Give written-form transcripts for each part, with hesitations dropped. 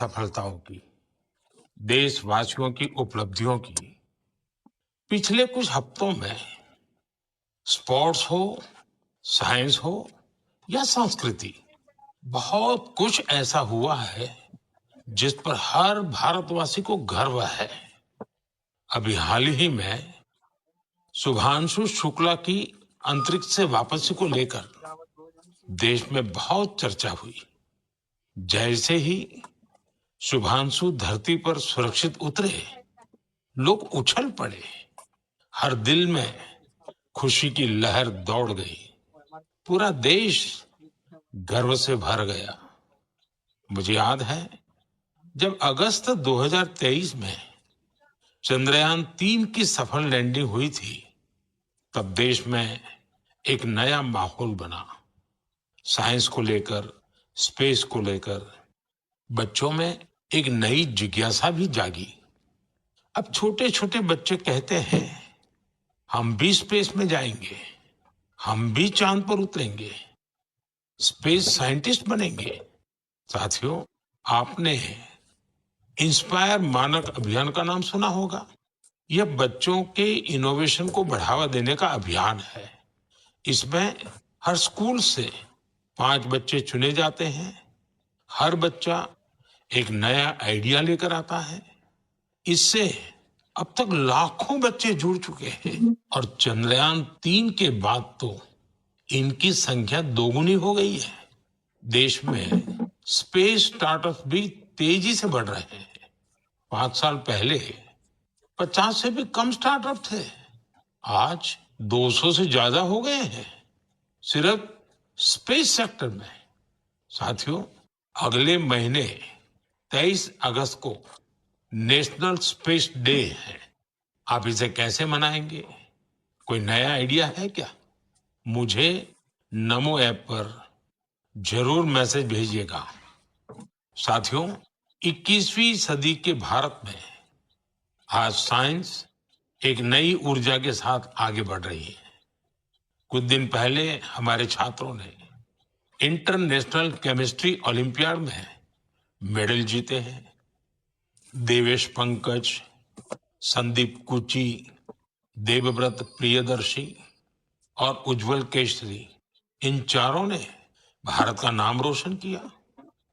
सफलताओं की, देशवासियों की उपलब्धियों की, पिछले कुछ हफ्तों में स्पोर्ट्स हो, साइंस हो या संस्कृति, बहुत कुछ ऐसा हुआ है जिस पर हर भारतवासी को गर्व है। अभी हाल ही में शुभांशु शुक्ला की अंतरिक्ष से वापसी को लेकर देश में बहुत चर्चा हुई। जैसे ही शुभांशु धरती पर सुरक्षित उतरे, लोग उछल पड़े। हर दिल में खुशी की लहर दौड़ गई। पूरा देश गर्व से भर गया। मुझे याद है, जब अगस्त 2023 में चंद्रयान-3 की सफल लैंडिंग हुई थी, तब देश में एक नया माहौल बना। साइंस को लेकर, स्पेस को लेकर बच्चों में एक नई जिज्ञासा भी जागी। अब छोटे-छोटे बच्चे कहते हैं, हम भी स्पेस में जाएंगे, हम भी चांद पर उतरेंगे, स्पेस साइंटिस्ट बनेंगे। साथियों, आपने इंस्पायर मानक अभियान का नाम सुना होगा। यह बच्चों के इनोवेशन को बढ़ावा देने का अभियान है। इसमें हर स्कूल से 5 बच्चे चुने जाते हैं। हर बच्चा एक नया आइडिया लेकर आता है। इससे अब तक लाखों बच्चे जुड़ चुके हैं और चंद्रयान-3 के बाद तो इनकी संख्या दोगुनी हो गई है। देश में स्पेस स्टार्टअप भी तेजी से बढ़ रहे हैं। 5 साल पहले 50 से भी कम स्टार्टअप थे। आज 200 से ज्यादा हो गए हैं, सिर्फ स्पेस सेक्टर में। साथियों, अगले महीने 23 अगस्त को नेशनल स्पेस डे है। आप इसे कैसे मनाएंगे? कोई नया आइडिया है क्या? मुझे नमो ऐप पर जरूर मैसेज भेजिएगा। साथियों, 21वीं सदी के भारत में आज साइंस एक नई ऊर्जा के साथ आगे बढ़ रही है। कुछ दिन पहले हमारे छात्रों ने इंटरनेशनल केमिस्ट्री ओलंपियाड में मेडल जीते हैं। देवेश पंकज, संदीप कुची, देवव्रत प्रियदर्शी और उज्जवल केशरी, इन चारों ने भारत का नाम रोशन किया।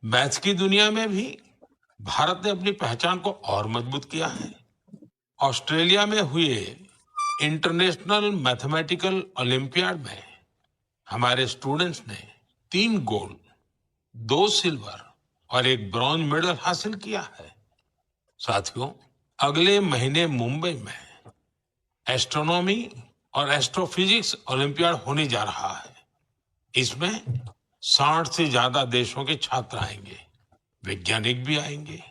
मैथ्स की दुनिया में भी भारत ने अपनी पहचान को और मजबूत किया है। ऑस्ट्रेलिया में हुए इंटरनेशनल मैथमेटिकल ओलंपियाड में हमारे स्टूडेंट्स ने 3 गोल्ड, 2 सिल्वर और 1 ब्रॉन्ज मेडल हासिल किया है। साथियों, अगले महीने मुंबई में एस्ट्रोनॉमी और एस्ट्रोफिजिक्स ओलंपियाड होने जा रहा है। इसमें 60 से ज्यादा देशों के छात्र आएंगे, वैज्ञानिक भी आएंगे।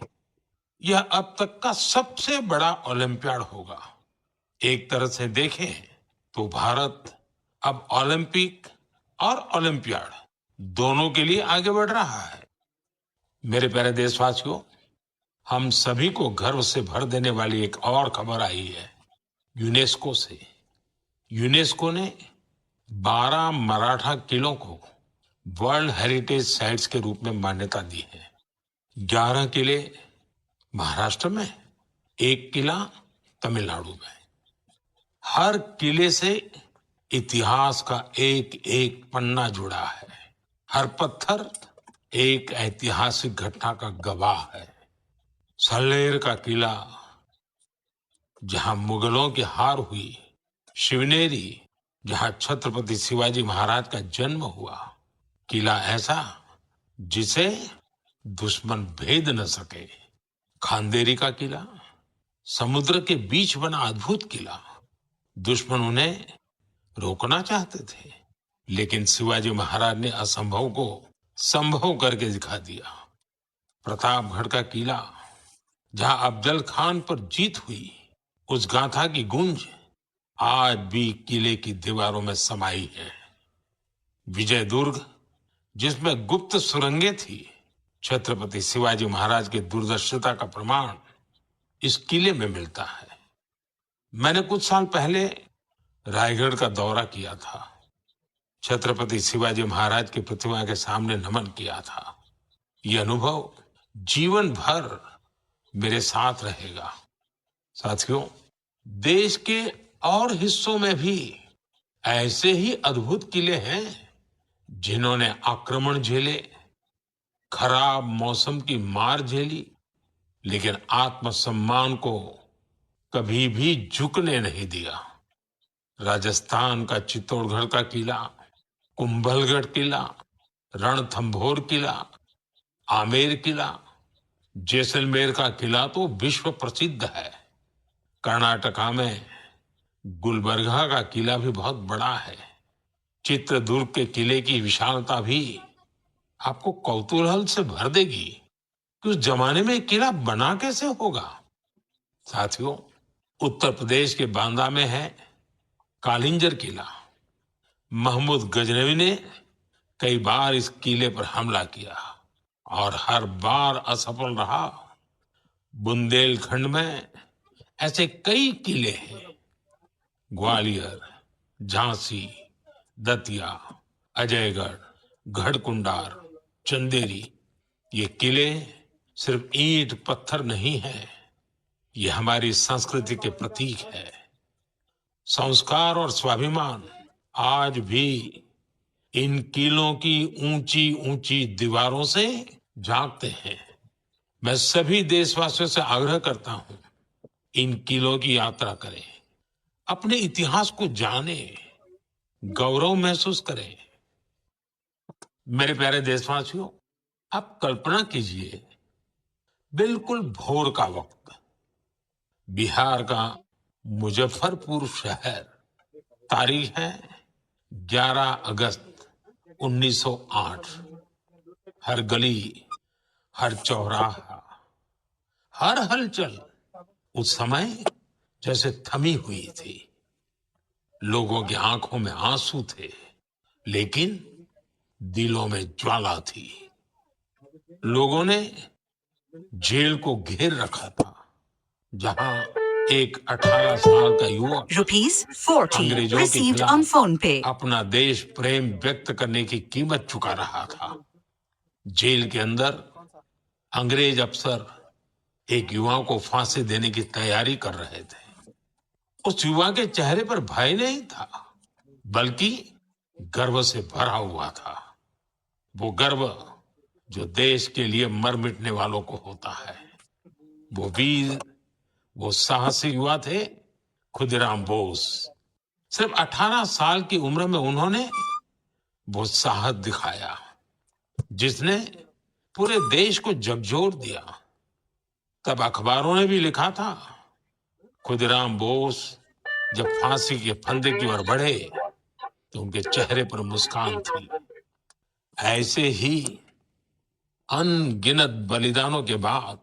यह अब तक का सबसे बड़ा ओलंपियाड होगा। एक तरह से देखें तो भारत अब ओलंपिक और ओलंपियाड दोनों के लिए आगे बढ़ रहा है। मेरे प्यारे देशवासियों, हम सभी को गर्व से भर देने वाली एक और खबर आई है यूनेस्को से। यूनेस्को ने 12 मराठा किलों को वर्ल्ड हेरिटेज साइट्स के रूप में मान्यता दी है। 11 किले महाराष्ट्र में, 1 किला तमिलनाडु में। हर किले से इतिहास का एक एक पन्ना जुड़ा है। हर पत्थर एक ऐतिहासिक घटना का गवाह है। सल्लेर का किला, जहां मुगलों की हार हुई, शिवनेरी, जहां छत्रपति शिवाजी महाराज का जन्म हुआ, किला ऐसा जिसे दुश्मन भेद न सके। खांदेरी का किला, समुद्र के बीच बना अद्भुत किला। दुश्मन उन्हें रोकना चाहते थे, लेकिन शिवाजी महाराज ने असंभव को संभव करके दिखा दिया। प्रतापगढ़ का किला, जहां अफजल खान पर जीत हुई, उस गाथा की गूंज आज भी किले की दीवारों में समाई है। विजय दुर्ग, जिसमें गुप्त सुरंगें थी, छत्रपति शिवाजी महाराज की दूरदर्शिता का प्रमाण इस किले में मिलता है। मैंने कुछ साल पहले रायगढ़ का दौरा किया था। छत्रपति शिवाजी महाराज की प्रतिमा के सामने नमन किया था। यह अनुभव जीवन भर मेरे साथ रहेगा। साथियों, देश के और हिस्सों में भी ऐसे ही अद्भुत किले हैं जिन्होंने आक्रमण झेले, खराब मौसम की मार झेली, लेकिन आत्मसम्मान को कभी भी झुकने नहीं दिया। राजस्थान का चित्तौड़गढ़ का किला, कुंभलगढ़ किला, रणथंभौर किला, आमेर किला, जैसलमेर का किला तो विश्व प्रसिद्ध है। कर्नाटका में गुलबर्गा का किला भी बहुत बड़ा है। चित्रदुर्ग के किले की विशालता भी आपको कौतूहल से भर देगी कि उस जमाने में किला बना कैसे होगा। साथियों, उत्तर प्रदेश के बांदा में है कालिंजर किला। महमूद गजनवी ने कई बार इस किले पर हमला किया और हर बार असफल रहा। बुंदेलखंड में ऐसे कई किले हैं। ग्वालियर, झांसी, दतिया, अजयगढ़, गढ़कुंडार, चंदेरी, ये किले सिर्फ ईंट पत्थर नहीं है, ये हमारी संस्कृति के प्रतीक है। संस्कार और स्वाभिमान आज भी इन किलों की ऊंची ऊंची दीवारों से जागते हैं। मैं सभी देशवासियों से आग्रह करता हूं, इन किलों की यात्रा करें, अपने इतिहास को जानें, गौरव महसूस करें। मेरे प्यारे देशवासियों, आप कल्पना कीजिए, बिल्कुल भोर का वक्त, बिहार का मुजफ्फरपुर शहर, तारीख है 11 अगस्त 1908। हर गली, हर चौराहा, हर हलचल उस समय जैसे थमी हुई थी। लोगों की आंखों में आंसू थे, लेकिन दिलों में ज्वाला थी। लोगों ने जेल को घेर रखा था, जहां एक 18 साल का युवक ₹40 अंग्रेजों के received on खिलाफ phone pay. अपना देश प्रेम व्यक्त करने की कीमत चुका रहा था। जेल के अंदर अंग्रेज अफसर एक युवा को फांसी देने की तैयारी कर रहे थे। उस युवा के चेहरे पर भय नहीं था, बल्कि गर्व से भरा हुआ था। वो गर्व जो देश के लिए मर मिटने वालों को होता है। वो वीर, वो साहसी युवा थे खुदीराम बोस। सिर्फ 18 साल की उम्र में उन्होंने वो साहस दिखाया जिसने पूरे देश को झकझोर दिया। तब अखबारों ने भी लिखा था, खुदीराम बोस जब फांसी के फंदे की ओर बढ़े तो उनके चेहरे पर मुस्कान थी। ऐसे ही अनगिनत बलिदानों के बाद